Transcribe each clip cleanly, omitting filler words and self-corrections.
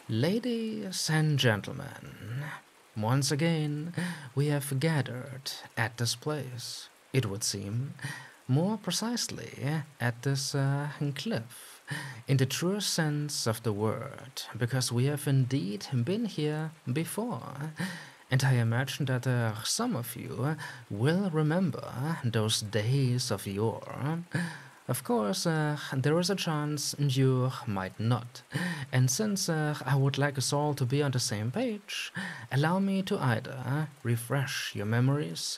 Ladies and gentlemen, once again we have gathered at this place, it would seem, more precisely at this cliff, in the truest sense of the word, because we have indeed been here before. And I imagine that some of you will remember those days of yore. Of course, there is a chance you might not. And since I would like us all to be on the same page, allow me to either refresh your memories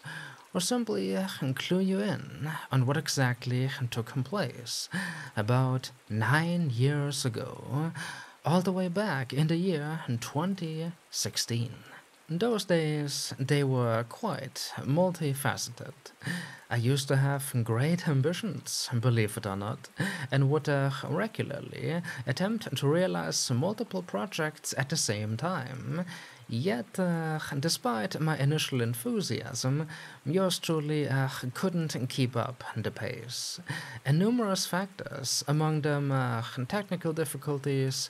or simply clue you in on what exactly took place about 9 years ago, all the way back in the year 2016. Those days, they were quite multifaceted. I used to have great ambitions, believe it or not, and would regularly attempt to realize multiple projects at the same time. Yet, despite my initial enthusiasm, yours truly couldn't keep up the pace. And numerous factors, among them technical difficulties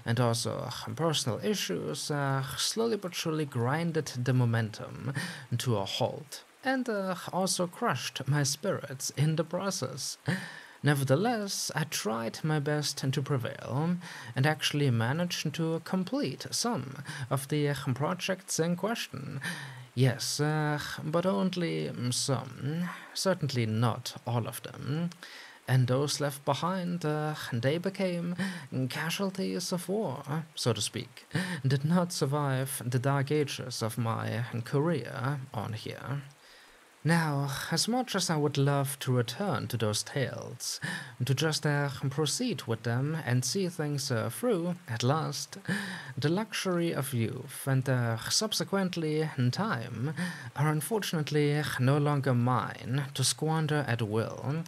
and also personal issues, slowly but surely grinded the momentum to a halt and also crushed my spirits in the process. Nevertheless, I tried my best to prevail and actually managed to complete some of the projects in question. Yes, but only some, certainly not all of them. And those left behind, they became casualties of war, so to speak, did not survive the dark ages of my career on here. Now, as much as I would love to return to those tales, to just proceed with them and see things through at last, the luxury of youth and subsequently time are unfortunately no longer mine to squander at will.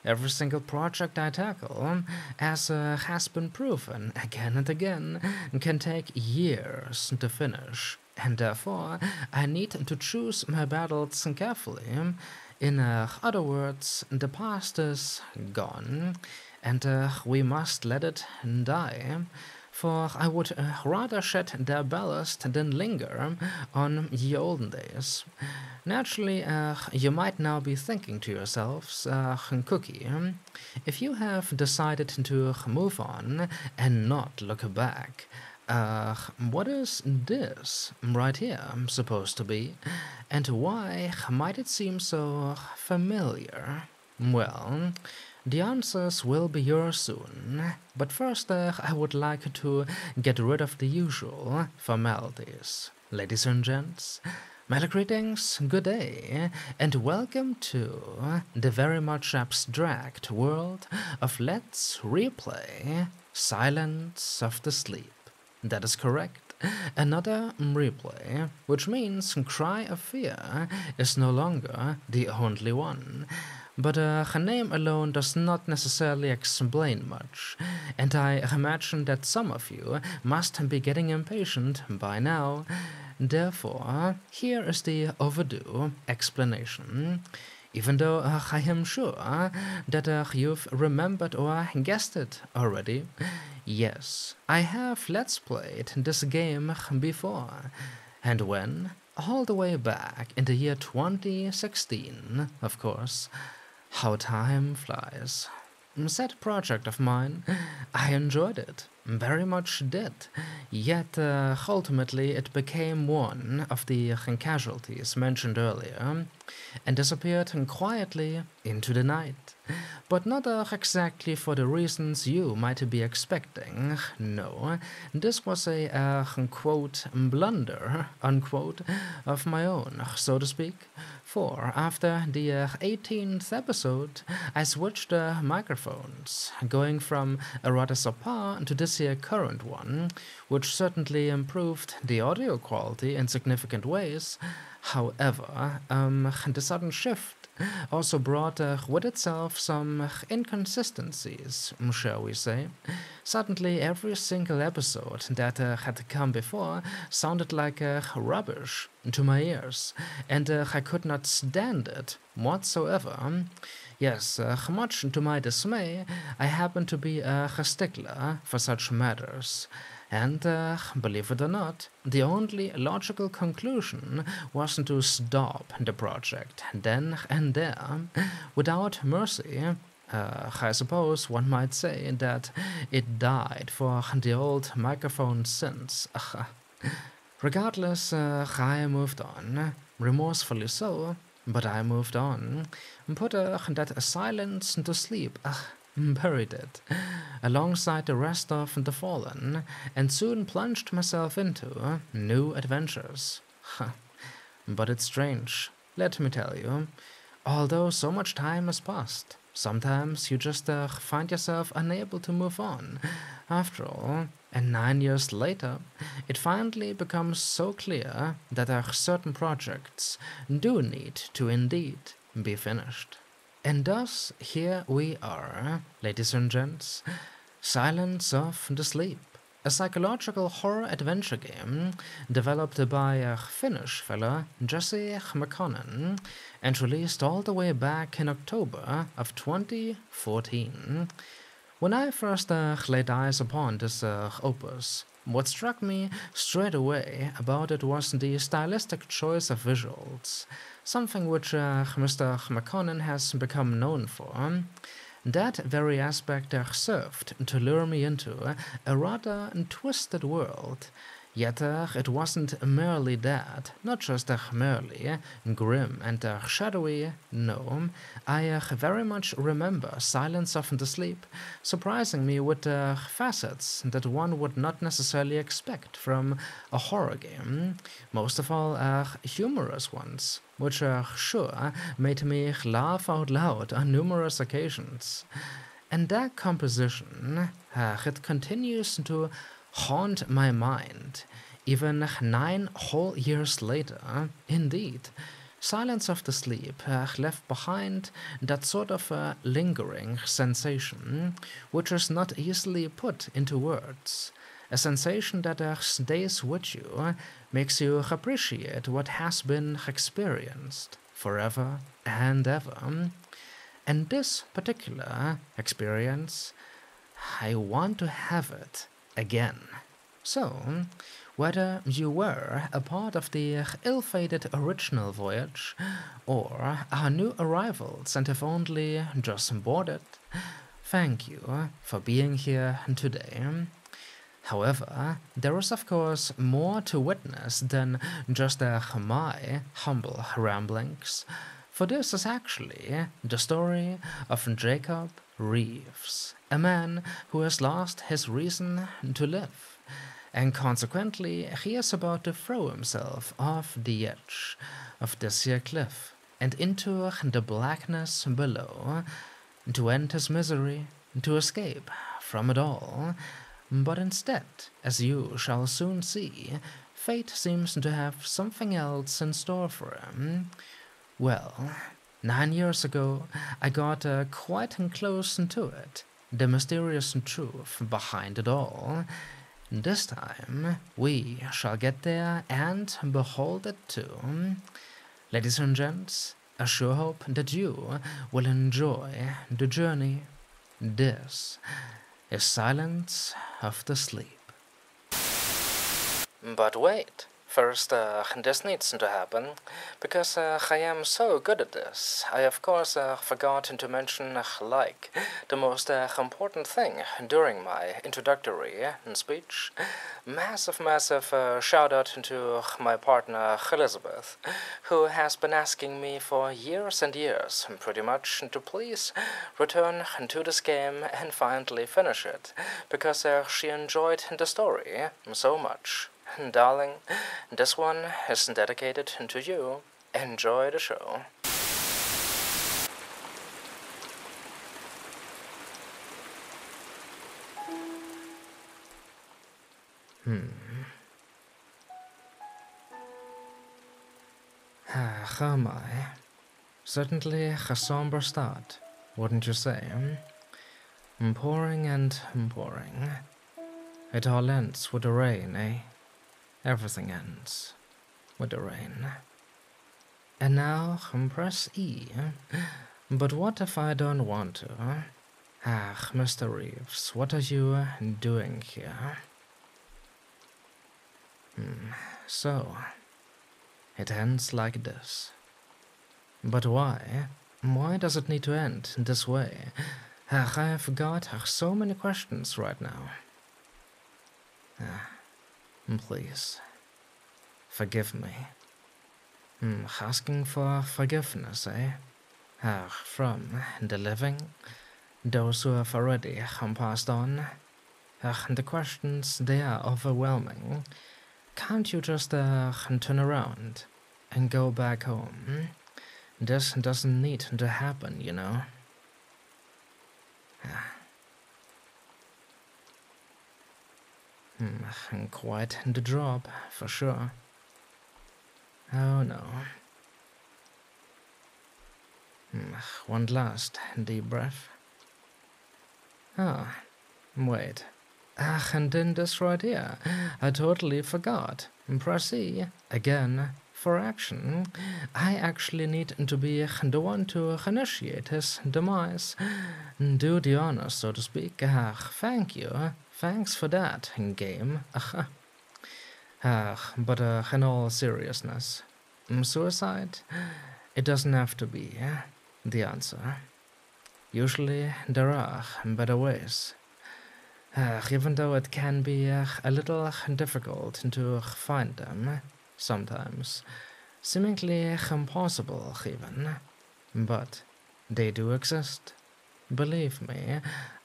Every single project I tackle, as has been proven again and again, can take years to finish, and therefore I need to choose my battles carefully. In other words, the past is gone, and we must let it die. For I would rather shed their ballast than linger on ye olden days. Naturally, you might now be thinking to yourselves, Cookie, if you have decided to move on and not look back, what is this right here supposed to be? And why might it seem so familiar? Well, the answers will be yours soon, but first I would like to get rid of the usual formalities. Ladies and gents, my greetings, good day, and welcome to the very much abstract world of Let's Replay Silence of the Sleep. That is correct. Another replay, which means Cry of Fear is no longer the only one. But her name alone does not necessarily explain much, and I imagine that some of you must be getting impatient by now. Therefore, here is the overdue explanation. Even though I am sure that you've remembered or guessed it already. Yes, I have Let's Played this game before. And when? All the way back in the year 2016, of course. How time flies. Said project of mine, I enjoyed it, very much did, yet ultimately it became one of the casualties mentioned earlier, and disappeared quietly into the night. But not exactly for the reasons you might be expecting, no, this was a quote, blunder, unquote, of my own, so to speak. For after the 18th episode, I switched the microphones, going from a rather subpar to this here current one, which certainly improved the audio quality in significant ways. However, the sudden shift also brought with itself some inconsistencies, shall we say. Suddenly, every single episode that had come before sounded like rubbish to my ears, and I could not stand it whatsoever. Yes, much to my dismay, I happen to be a stickler for such matters. And, believe it or not, the only logical conclusion was to stop the project then and there, without mercy. I suppose one might say that it died for the old microphone since. Regardless, I moved on, remorsefully so, but I moved on, put that silence to sleep, buried it, alongside the rest of the fallen, and soon plunged myself into new adventures. But it's strange, let me tell you. Although so much time has passed, sometimes you just find yourself unable to move on. After all, and 9 years later, it finally becomes so clear that certain projects do need to indeed be finished. And thus, here we are, ladies and gents, Silence of the Sleep, a psychological horror adventure game developed by a Finnish fella, Jesse Makkonen, and released all the way back in October of 2014. When I first laid eyes upon this opus, what struck me straight away about it was the stylistic choice of visuals, something which Mr. Makkonen has become known for. That very aspect served to lure me into a rather twisted world. Yet it wasn't merely that, not just merely grim and shadowy, no. I very much remember Silence of the Sleep surprising me with facets that one would not necessarily expect from a horror game, most of all humorous ones, which sure made me laugh out loud on numerous occasions. And that composition, it continues to haunt my mind, even 9 whole years later. Indeed, Silence of the Sleep left behind that sort of lingering sensation, which is not easily put into words. A sensation that stays with you, makes you appreciate what has been experienced forever and ever. And this particular experience, I want to have it again. So, whether you were a part of the ill-fated original voyage, or our new arrivals and have only just boarded, thank you for being here today. However, there is of course more to witness than just my humble ramblings, for this is actually the story of Jacob Reeves, a man who has lost his reason to live, and consequently he is about to throw himself off the edge of this here cliff and into the blackness below, to end his misery, to escape from it all. But instead, as you shall soon see, fate seems to have something else in store for him. Well, 9 years ago, I got quite close to it, the mysterious truth behind it all. This time, we shall get there and behold it too. Ladies and gents, I sure hope that you will enjoy the journey. This is Silence of the Sleep. But wait. First, this needs to happen, because I am so good at this. I of course forgot to mention, the most important thing during my introductory speech. Massive shout out to my partner Elizabeth, who has been asking me for years and years, pretty much, to please return to this game and finally finish it, because she enjoyed the story so much. Darling, this one is dedicated to you. Enjoy the show. Oh my. Certainly a somber start, wouldn't you say? Pouring and pouring. It all ends with the rain, eh? Everything ends with the rain. And now press E. But what if I don't want to? Mr. Reeves, what are you doing here? So, it ends like this. But why? Why does it need to end this way? I have got so many questions right now. Please, forgive me. Asking for forgiveness, eh? From the living, those who have already passed on. The questions, they are overwhelming. Can't you just turn around and go back home? This doesn't need to happen, you know. Quite the job, for sure. Oh no. One last deep breath. Wait. And in this right here, I totally forgot. Press E, again, for action. I actually need to be the one to initiate his demise. Do the honors, so to speak. Thank you. Thanks for that, game. But in all seriousness, suicide, it doesn't have to be the answer. Usually there are better ways. Even though it can be a little difficult to find them, sometimes, seemingly impossible even, but they do exist. Believe me,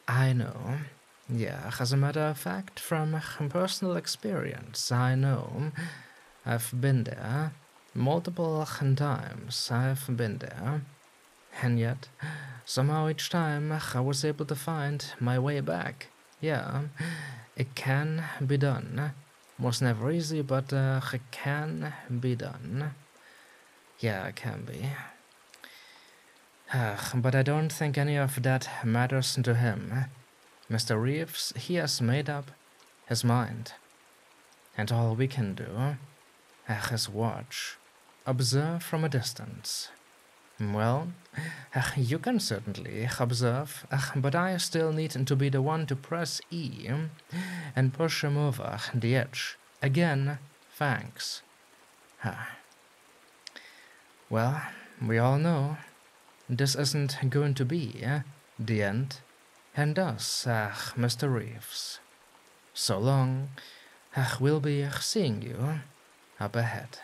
I know. Yeah, as a matter of fact, from personal experience, I know. I've been there. Multiple times I've been there. And yet, somehow each time I was able to find my way back. Yeah, it can be done. Was never easy, but it can be done. Yeah, it can be. But I don't think any of that matters to him. Mr. Reeves, he has made up his mind. And all we can do is watch, observe from a distance. Well, you can certainly observe, but I still need to be the one to press E and push him over the edge. Again, thanks. Well, we all know this isn't going to be the end, and thus, Mr. Reeves, so long, we'll be seeing you up ahead.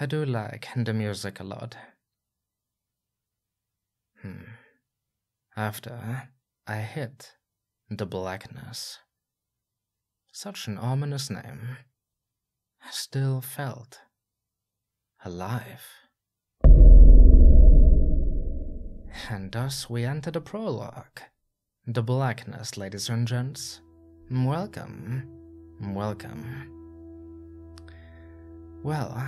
I do like the music a lot. After I hit the Blackness, such an ominous name, I still felt alive. And thus we enter the prologue. The Blackness, ladies and gents. Welcome, welcome. Well,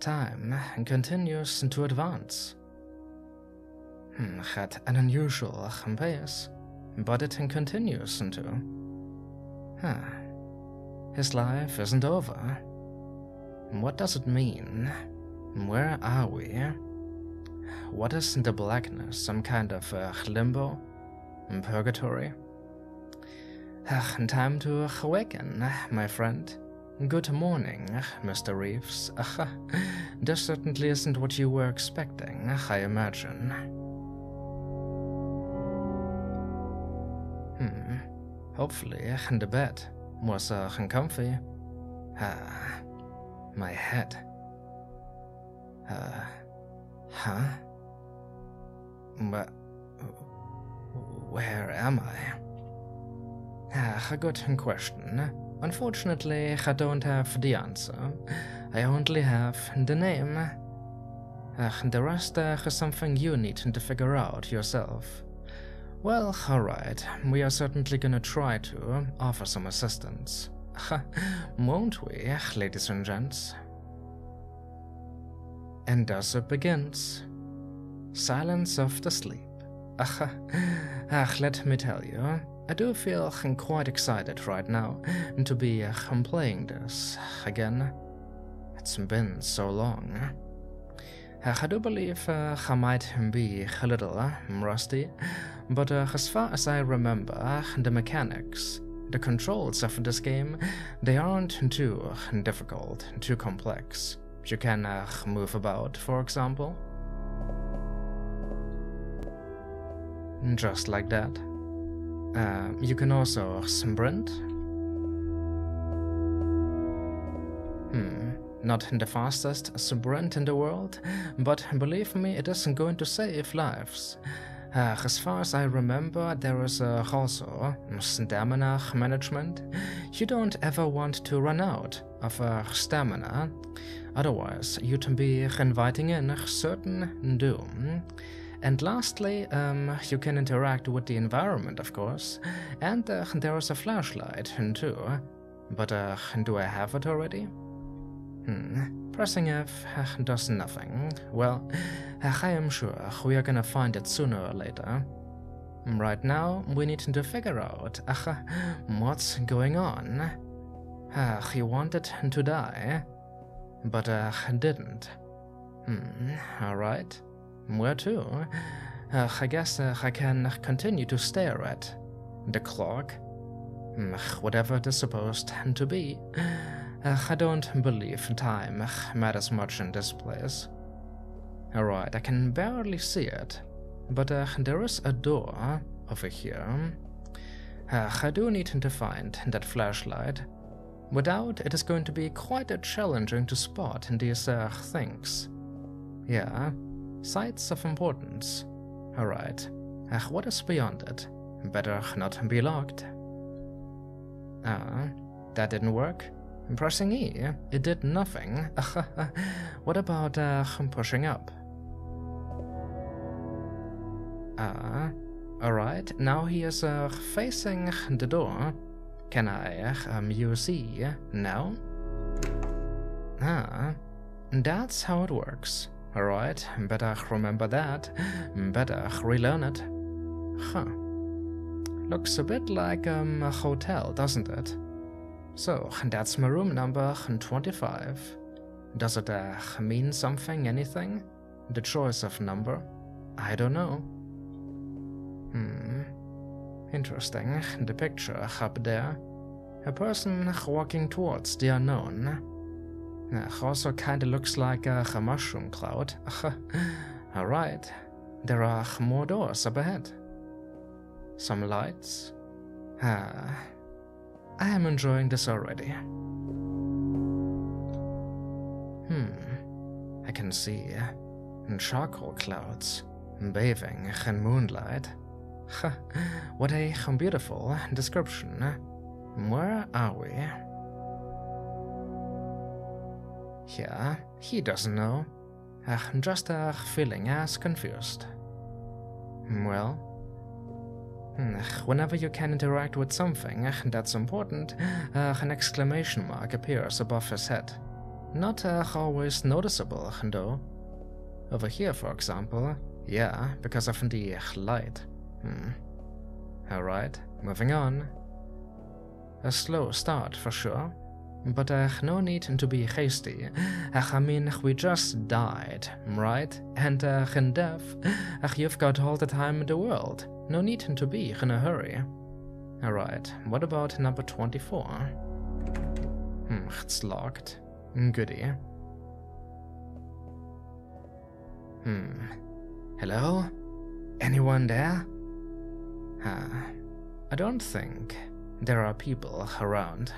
time continues to advance. At an unusual pace, but it continues to. His life isn't over. What does it mean? Where are we? What is the Blackness? Some kind of limbo? Purgatory? Time to awaken, my friend. Good morning, Mr. Reeves. This certainly isn't what you were expecting, I imagine. Hopefully the bed was comfy. My head. But where am I? A good question. Unfortunately, I don't have the answer. I only have the name. The rest is something you need to figure out yourself. Well, alright, we are certainly gonna try to offer some assistance. Won't we, ladies and gents? And thus it begins. Silence of the sleep. Let me tell you, I do feel quite excited right now to be playing this again. It's been so long. I do believe I might be a little rusty, but as far as I remember, the mechanics, the controls of this game, they aren't too difficult, too complex. You can move about, for example. Just like that. You can also sprint. Not the fastest sprint in the world, but believe me, it isn't going to save lives. As far as I remember, there is also stamina management. You don't ever want to run out of stamina, otherwise you'd be inviting in certain doom. And lastly, you can interact with the environment, of course, and there is a flashlight too. But do I have it already? Pressing F does nothing. Well, I am sure we are gonna find it sooner or later. Right now, we need to figure out what's going on. He wanted to die, but didn't. Alright. Where to? I guess I can continue to stare at the clock. Whatever it is supposed to be. I don't believe time matters much in this place. Alright, I can barely see it, but there is a door over here. I do need to find that flashlight. Without, it is going to be quite challenging to spot these things. Yeah, sights of importance. Alright, what is beyond it? Better not be locked. That didn't work. Pressing E, it did nothing. What about pushing up? Alright, now he is facing the door. Can I use E now? That's how it works. Alright, better remember that. Better relearn it. Looks a bit like a hotel, doesn't it? So, that's my room number 25. Does it mean something, anything? The choice of number? I don't know. Interesting. The picture up there. A person walking towards the unknown. Also kinda looks like a mushroom cloud. Alright. There are more doors up ahead. Some lights. I am enjoying this already. I can see charcoal clouds bathing in moonlight. What a beautiful description. Where are we? Yeah, he doesn't know. Just feeling as confused. Well, whenever you can interact with something that's important, an exclamation mark appears above his head. Not always noticeable, though. Over here, for example, yeah, because of the light. Alright, moving on. A slow start for sure, but no need to be hasty. I mean, we just died, right? And in death, you've got all the time in the world. No need to be in a hurry. Alright, what about number 24? It's locked. Goody. Hello? Anyone there? I don't think there are people around.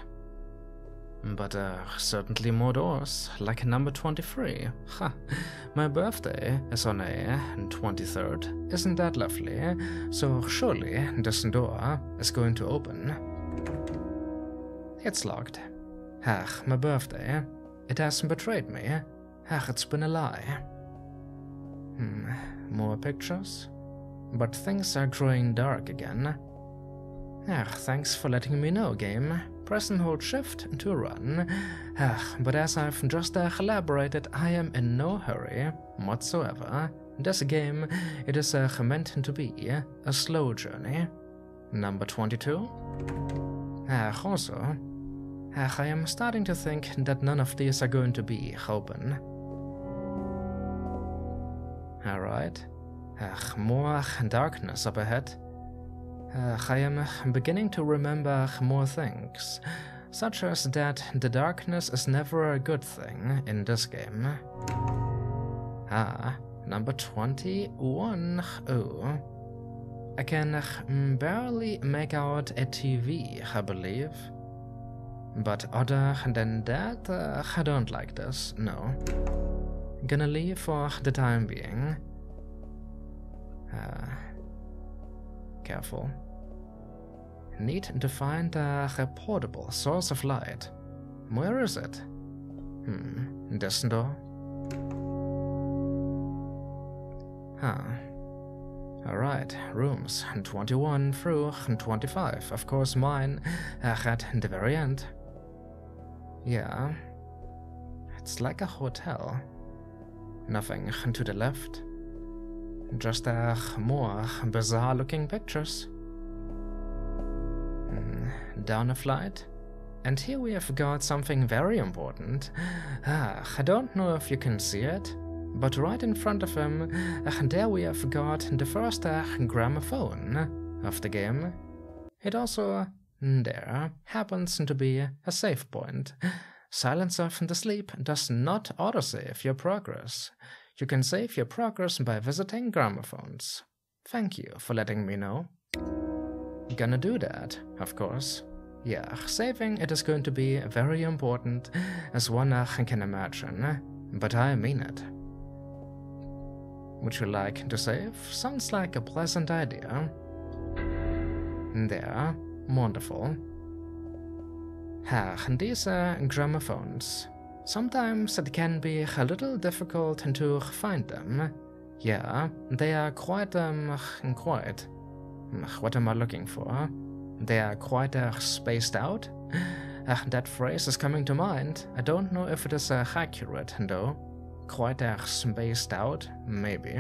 But certainly more doors, like number 23. My birthday is on a 23rd. Isn't that lovely? So surely this door is going to open. It's locked. My birthday. It hasn't betrayed me. It's been a lie. More pictures? But things are growing dark again. Thanks for letting me know, game. press and hold shift to run. But as I've just elaborated, I am in no hurry whatsoever. This game, it is meant to be a slow journey. Number 22. Also, I am starting to think that none of these are going to be open. Alright. More darkness up ahead. I am beginning to remember more things, such as that the darkness is never a good thing in this game. Number 21. Oh. I can barely make out a TV, I believe. But other than that, I don't like this, no. Gonna leave for the time being. Careful. Need to find a portable source of light. Where is it? This door? Alright, rooms 21 through 25. Of course mine at the very end. Yeah. It's like a hotel. Nothing to the left. Just more bizarre looking pictures. Down a flight. And here we have got something very important. I don't know if you can see it, but right in front of him, there we have got the first gramophone of the game. It also, there, happens to be a save point. Silence of the Sleep does not autosave your progress. You can save your progress by visiting gramophones. Thank you for letting me know. Gonna do that, of course. Yeah, saving it is going to be very important, as one can imagine, but I mean it. Would you like to save? Sounds like a pleasant idea. There, wonderful. These gramophones. Sometimes it can be a little difficult to find them. Yeah, they are quite, what am I looking for? They are quite spaced out. That phrase is coming to mind. I don't know if it is accurate, though. Quite spaced out, maybe.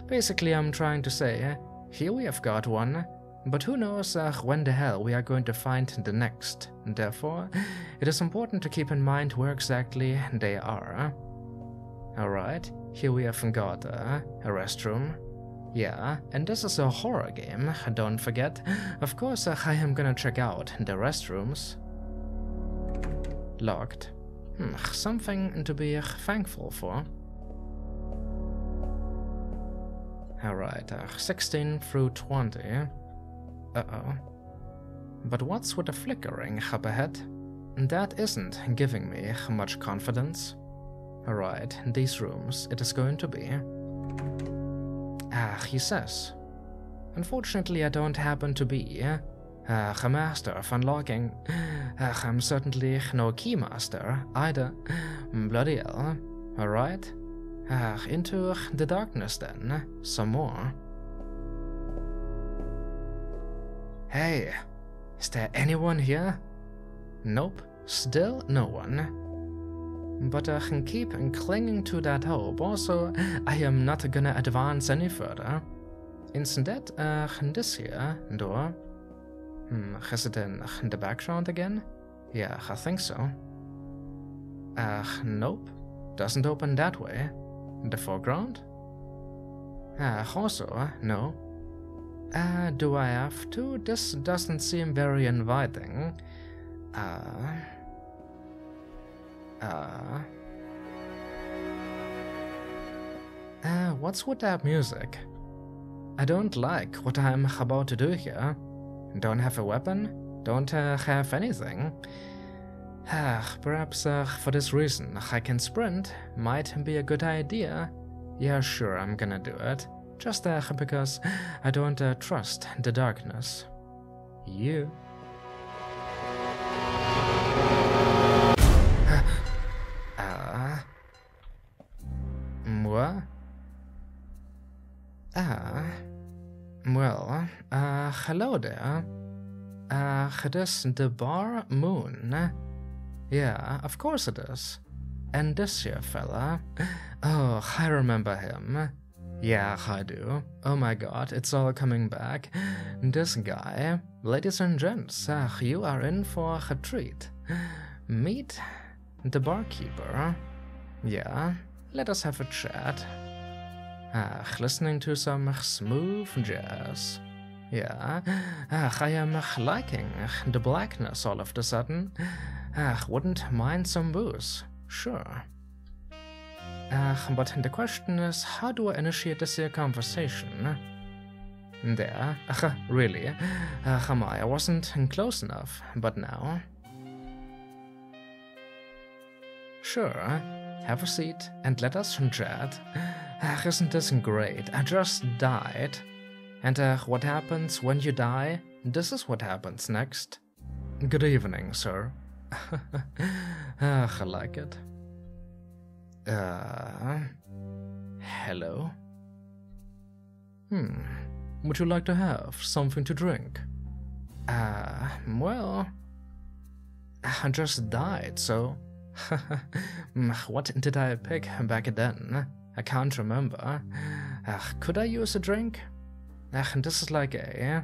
Basically, I'm trying to say, here we have got one, but who knows when the hell we are going to find the next. Therefore, it is important to keep in mind where exactly they are. Alright, here we have got a restroom. Yeah, and this is a horror game, don't forget. Of course, I am gonna check out the restrooms. Locked. Something to be thankful for. Alright, 16 through 20. Uh-oh. But what's with the flickering up ahead? That isn't giving me much confidence. Alright, these rooms it is going to be. He says. Unfortunately, I don't happen to be a master of unlocking. I'm certainly no keymaster either. Bloody hell. Alright. Into the darkness then. Some more. Hey, is there anyone here? Nope, still no one. But I can keep clinging to that hope. Also, I am not gonna advance any further. Instead, this here door. Is it in the background again? Yeah, I think so. Nope. Doesn't open that way. The foreground? Also, no. Do I have to? This doesn't seem very inviting. What's with that music? I don't like what I'm about to do here. Don't have a weapon? Don't have anything? Perhaps for this reason I can sprint. Might be a good idea. Yeah, sure, I'm gonna do it. Just because I don't trust the darkness. You. What? Well, hello there. It is the bar Moon. Yeah, of course it is. And this here fella, oh, I remember him. Yeah, I do. Oh my god, it's all coming back. This guy, ladies and gents, you are in for a treat. Meet the barkeeper. Yeah, let us have a chat. Listening to some smooth jazz. Yeah, I am liking the Blackness all of a sudden. Wouldn't mind some booze, sure. But the question is, how do I initiate this here conversation? There, really, I wasn't close enough, but now. Sure, have a seat and let us chat. Isn't this great? I just died. And what happens when you die? This is what happens next. Good evening, sir. I like it. Hello? Would you like to have something to drink? Well, I just died, so... What did I pick back then? I can't remember. Could I use a drink? This is like a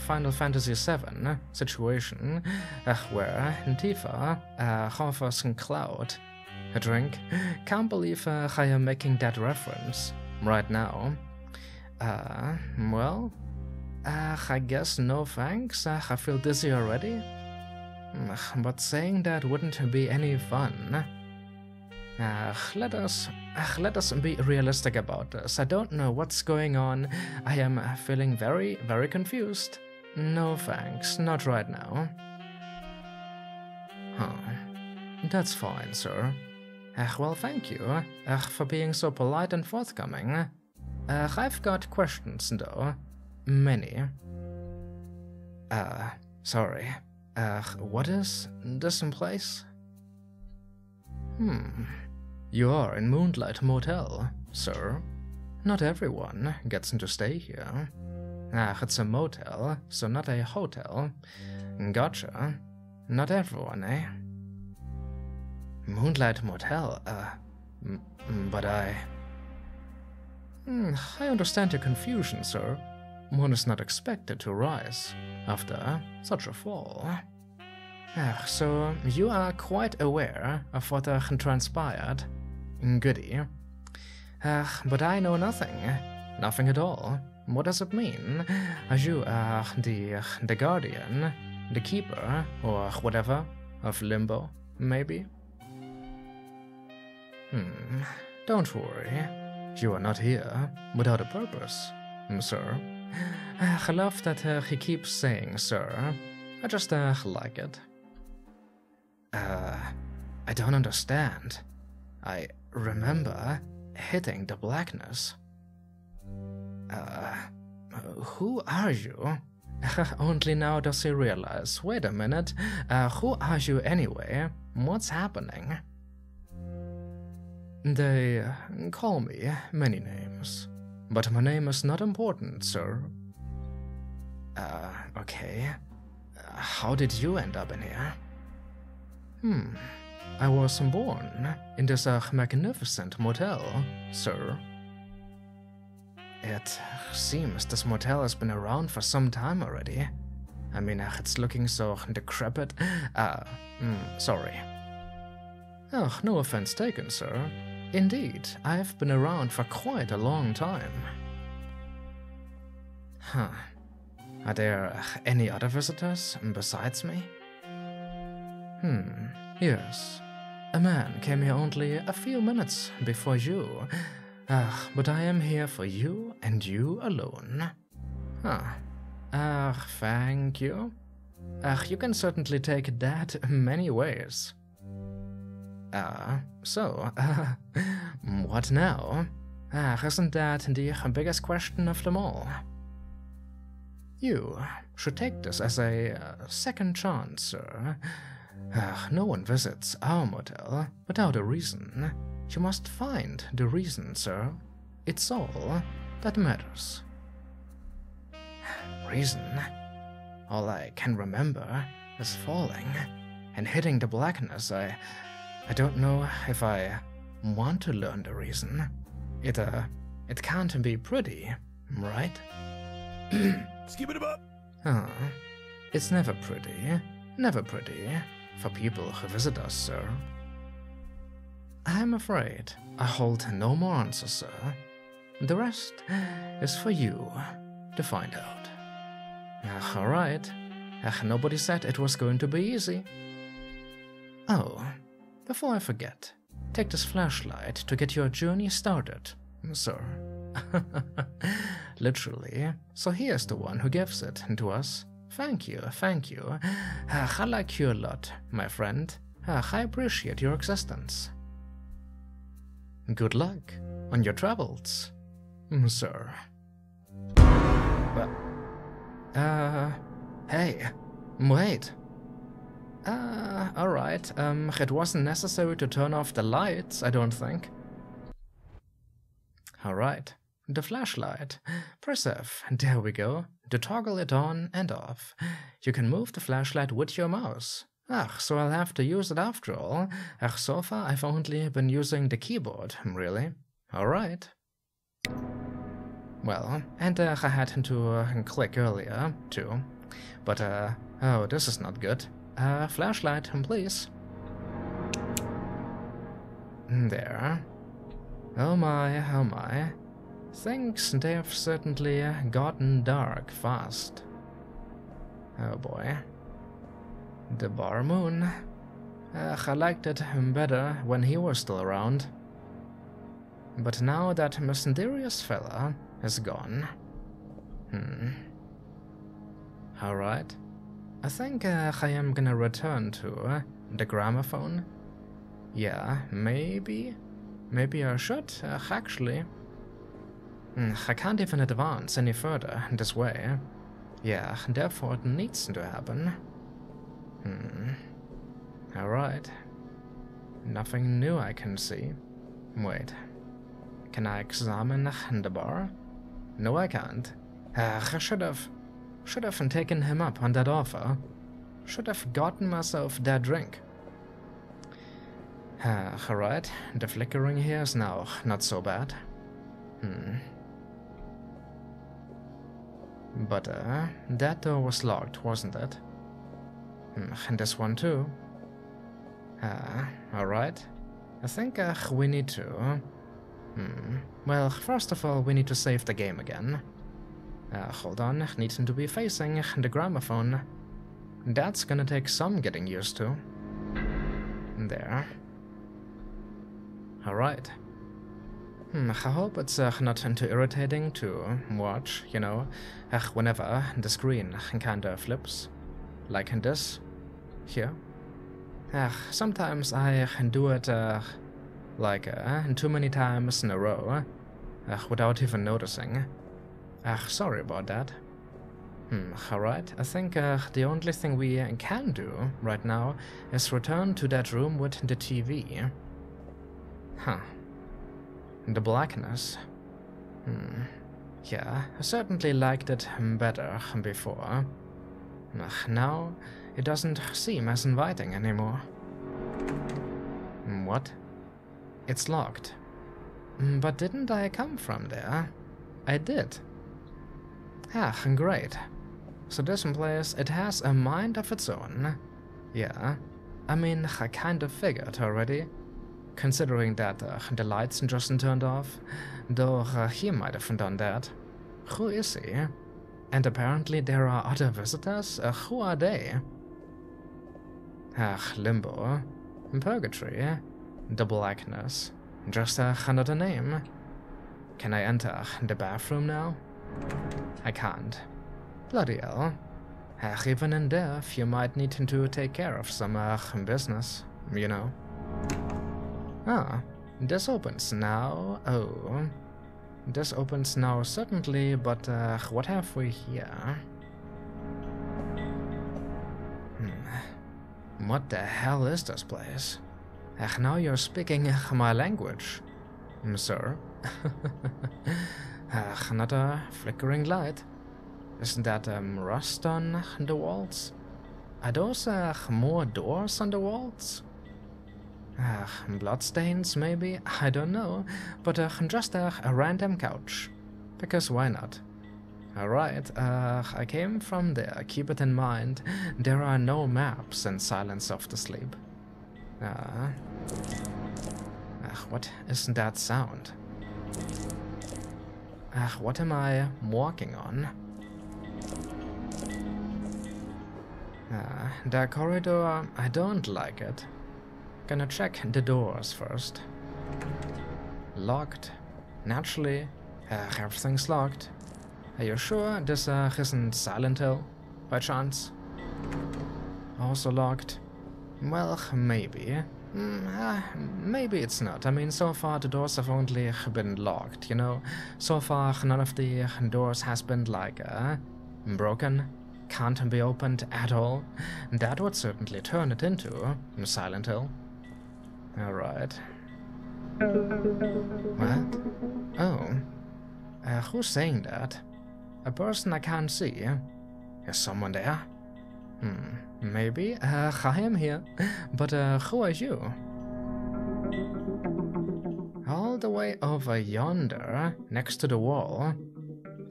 Final Fantasy VII situation where Tifa offers Cloud a drink. Can't believe I am making that reference right now. Well, I guess no thanks. I feel dizzy already. But saying that wouldn't be any fun. Let us be realistic about this. I don't know what's going on. I am feeling very, very confused. No thanks, not right now. That's fine, sir. Well, thank you for being so polite and forthcoming. I've got questions, though. Many. Sorry. What is this in place? You are in Moonlight Motel, sir. Not everyone gets to stay here. It's a motel, so not a hotel. Gotcha. Not everyone, eh? Moonlight Motel, but I understand your confusion, sir. One is not expected to rise after such a fall. So you are quite aware of what transpired. Goody. But I know nothing. Nothing at all. What does it mean? You are the guardian, the keeper, or whatever, of Limbo, maybe? Don't worry. You are not here without a purpose, sir. I love that he keeps saying sir. I just like it. I don't understand. I remember hitting the Blackness. Who are you? Only now does he realize, wait a minute, who are you anyway? What's happening? They call me many names, but my name is not important, sir. Okay. How did you end up in here? I was born in this magnificent motel, sir. It seems this motel has been around for some time already. I mean, it's looking so decrepit. Sorry. Oh, no offense taken, sir. Indeed, I've been around for quite a long time. Are there any other visitors besides me? Yes. A man came here only a few minutes before you. But I am here for you and you alone. Thank you. You can certainly take that many ways. What now? Isn't that the biggest question of them all? You should take this as a second chance, sir. No one visits our motel without a reason. You must find the reason, sir. It's all that matters. Reason? All I can remember is falling and hitting the blackness. I don't know if I want to learn the reason. It can't be pretty, right? Skip it up. It's never pretty for people who visit us, sir. I'm afraid I hold no more answers, sir. The rest is for you to find out. Alright. Nobody said it was going to be easy. Oh, before I forget, take this flashlight to get your journey started, sir. Literally, so here's the one who gives it to us. Thank you. I like you a lot, my friend. I appreciate your existence. Good luck on your travels, sir. Hey, wait. Alright, it wasn't necessary to turn off the lights, I don't think. Alright, the flashlight. Press F, there we go, to toggle it on and off. You can move the flashlight with your mouse. So I'll have to use it after all. So far I've only been using the keyboard, really. Alright. Well, and I had to click earlier, too. But, oh, this is not good. Flashlight, please. There. Oh my. Things, they have certainly gotten dark fast. Oh boy. The bar moon. I liked it better when he was still around. But now that mysterious fella is gone. Alright. I think I am gonna return to the gramophone. Yeah, maybe I should, actually. I can't even advance any further this way. Yeah, therefore it needs to happen. Alright. Nothing new I can see. Wait. Can I examine the bar? No, I can't. I should have taken him up on that offer. Should have gotten myself that drink. Alright, the flickering here is now not so bad. But, that door was locked, wasn't it? And this one too. Alright. I think, we need to... Well, first of all, we need to save the game again. Hold on, needing to be facing the gramophone. That's gonna take some getting used to. There. Alright. I hope it's not too irritating to watch, you know, whenever the screen kinda flips. Like in this. Here. Sometimes I do it, like, too many times in a row, without even noticing. Sorry about that. Alright, I think the only thing we can do right now is return to that room with the TV. The blackness. Yeah, I certainly liked it better before. Now, it doesn't seem as inviting anymore. What? It's locked. But didn't I come from there? I did. Great. So this place, it has a mind of its own. Yeah, I mean, I kind of figured already. Considering that the lights just turned off, though he might have done that. Who is he? And apparently there are other visitors? Who are they? Limbo. Purgatory. The Blackness. Just another name. Can I enter the bathroom now? I can't. Bloody hell. Even in death, you might need to take care of some business, you know. This opens now. Oh. This opens now, certainly, but what have we here? What the hell is this place? Now you're speaking my language, sir. Another flickering light. Isn't that rust on the walls? Are those more doors on the walls? Bloodstains maybe? I don't know, but just a random couch. Because why not? Alright, I came from there, keep it in mind. There are no maps in Silence of the Sleep. What is that sound? What am I walking on? The corridor, I don't like it. Gonna check the doors first. Locked. Naturally, everything's locked. Are you sure this isn't Silent Hill, by chance? Also locked? Well, maybe. Maybe it's not. I mean, so far the doors have only been locked, you know? So far none of the doors has been, like, broken. Can't be opened at all. That would certainly turn it into Silent Hill. Alright. What? Oh. Who's saying that? A person I can't see. Is someone there? Maybe. I am here. But who are you? All the way over yonder, next to the wall.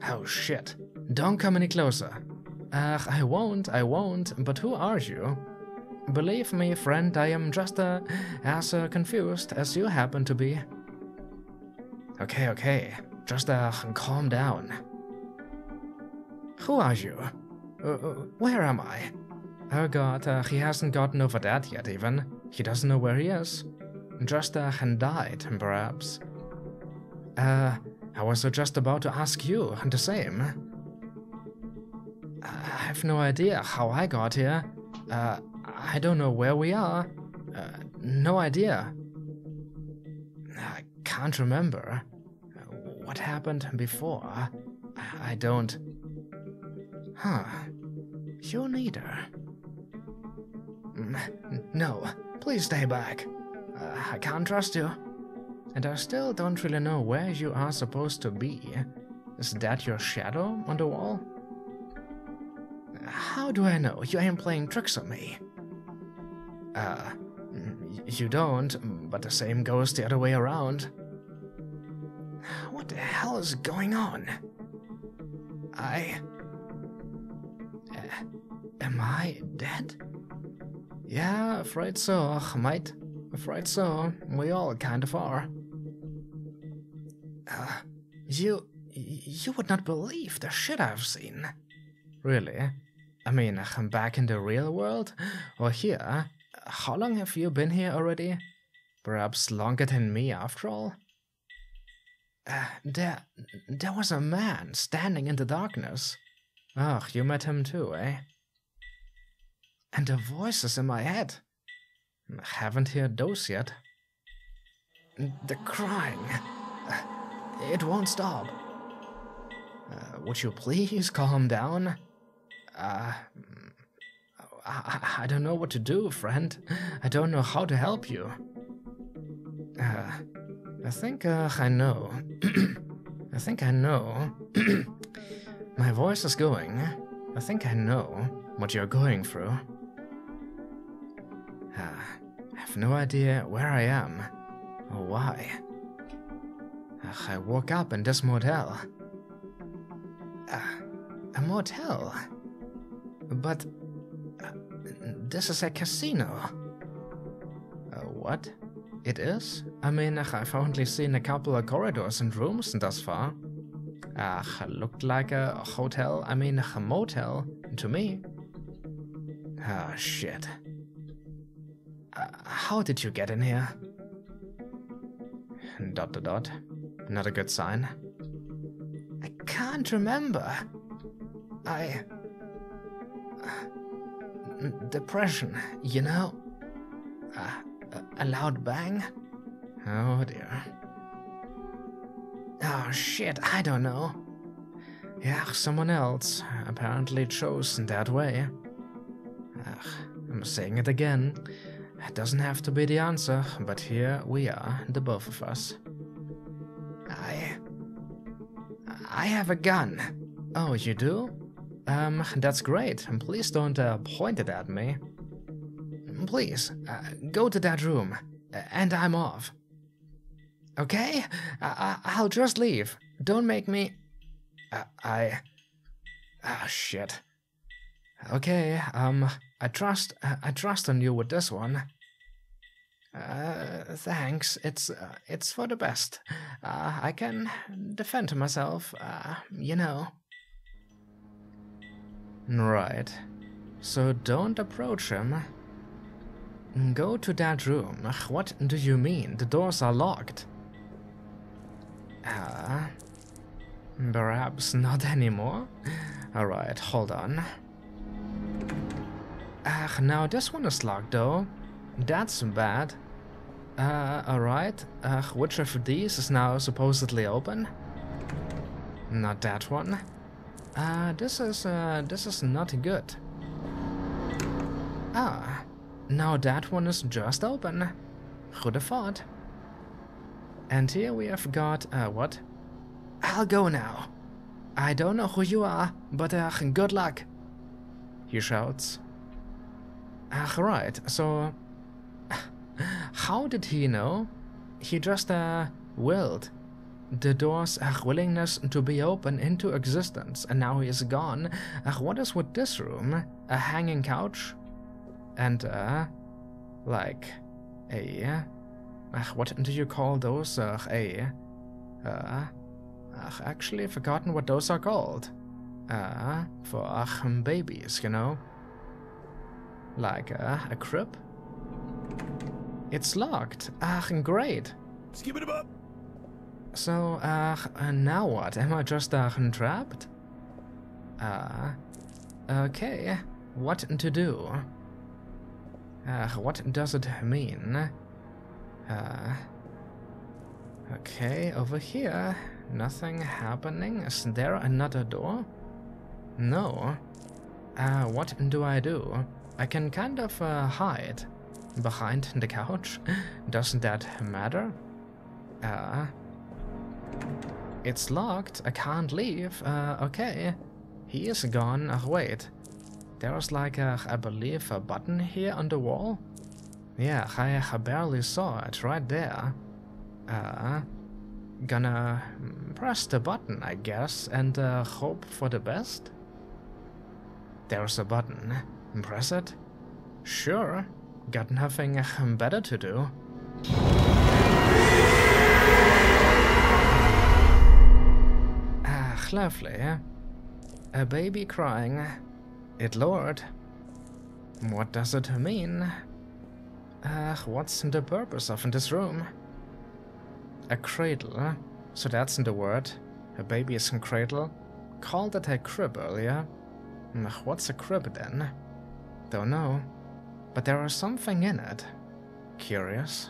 Oh shit. Don't come any closer. I won't, but who are you? Believe me, friend, I am just as confused as you happen to be. Okay, just calm down. Who are you? Where am I? Oh god, he hasn't gotten over that yet even. He doesn't know where he is. Just died, perhaps. I was just about to ask you the same. I have no idea how I got here. I don't know where we are. No idea. I can't remember. What happened before? I don't... Huh. You neither. No, please stay back. I can't trust you. And I still don't really know where you are supposed to be. Is that your shadow on the wall? How do I know you ain't playing tricks on me? You don't, but the same goes the other way around. What the hell is going on? Am I dead? Yeah, afraid so, mate. Afraid so. We all kind of are. You would not believe the shit I've seen. Really? I mean, I'm back in the real world? Or here? How long have you been here already? Perhaps longer than me, after all? There was a man standing in the darkness. Oh, you met him too, eh? And the voices in my head. Haven't heard those yet. The crying. It won't stop. Would you please calm down? I don't know what to do, friend. I don't know how to help you. I think I know. I think I know. My voice is going. I think I know what you're going through. I have no idea where I am or why. I woke up in this motel. A motel? But this is a casino. What? It is? I mean, I've only seen a couple of corridors and rooms thus far. Looked like a hotel, I mean a motel, to me. Oh, shit. How did you get in here? ... Not a good sign. I can't remember. Depression, you know? A loud bang? Oh dear. Oh shit, I don't know. Yeah, someone else apparently chose that way. I'm saying it again. It doesn't have to be the answer, but here we are, the both of us. I have a gun. Oh, you do? That's great. Please don't point it at me. Please, go to that room, and I'm off. Okay? I'll just leave. Don't make me... shit. Okay, I trust on you with this one. Thanks. It's for the best. I can defend myself, you know. Right. So don't approach him. Go to that room. What do you mean? The doors are locked. Perhaps not anymore. Alright, hold on. Now this one is locked though. That's bad. Alright. Which of these is now supposedly open? Not that one. This is not good. Now that one is just open. Who'd have thought? And here we have got, what? I'll go now. I don't know who you are, but good luck. He shouts. Right, so... How did he know? He just, willed the door's willingness to be open into existence, and now he is gone. What is with this room? A hanging couch? And, like, what do you call those? Actually forgotten what those are called. For, babies, you know? Like, a crib? It's locked. Great. Skip it up. So, now what? Am I just, trapped? Okay. What to do? What does it mean? Okay, over here. Nothing happening. Is there another door? No. What do? I can kind of, hide behind the couch. Doesn't that matter? It's locked. I can't leave. Okay. He is gone. Wait. There's like I believe a button here on the wall. Yeah, I barely saw it right there. Gonna press the button, I guess, and hope for the best. There's a button. Press it? Sure. Got nothing better to do. Lovely. A baby crying. It lowered. What does it mean? What's the purpose of this room? A cradle. So that's in the word. A baby is in cradle. Called it a crib earlier. What's a crib then? Don't know. But there is something in it. Curious.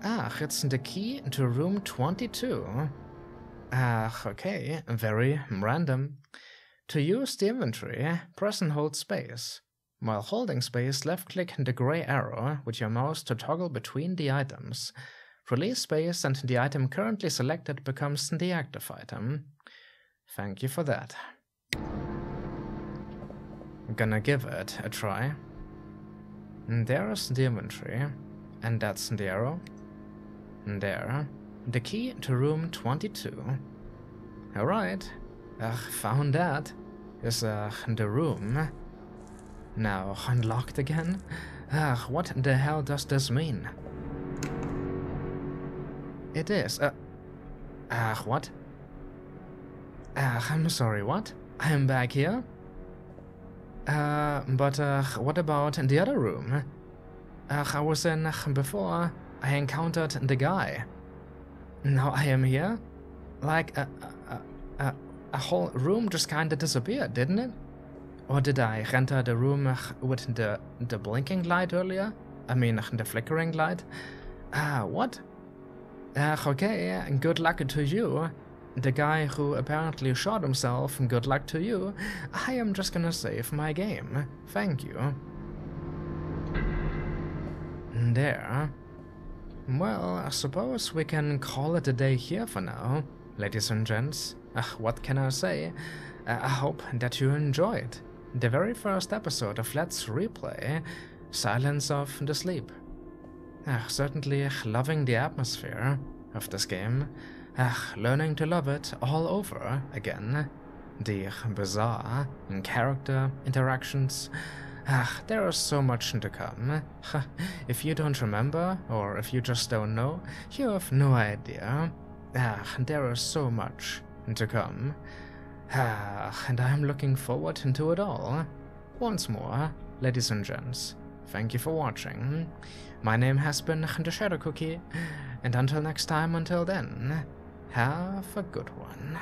It's the key to room 22. Okay, very random. To use the inventory, press and hold space. While holding space, left-click the gray arrow with your mouse to toggle between the items. Release space and the item currently selected becomes the active item. Thank you for that. Gonna give it a try. There's the inventory, and that's the arrow. There. The key to room 22. Alright. Found that. Is the room. Now unlocked again? What the hell does this mean? It is. What? I'm sorry, what? I am back here? But what about in the other room? I was in before I encountered the guy. Now I am here? Like, a whole room just kinda disappeared, didn't it? Or did I enter the room with the blinking light earlier? I mean, the flickering light? What? Okay, good luck to you. The guy who apparently shot himself, good luck to you. I am just gonna save my game. Thank you. There. Well, I suppose we can call it a day here for now, ladies and gents. What can I say? I hope that you enjoyed the very first episode of Let's Replay Silence of the Sleep. Certainly loving the atmosphere of this game, learning to love it all over again. The bizarre character interactions. There is so much to come. If you don't remember, or if you just don't know, you have no idea. There is so much to come. And I am looking forward to it all. Once more, ladies and gents, thank you for watching. My name has been TheShadowCookie, and until next time, until then, have a good one.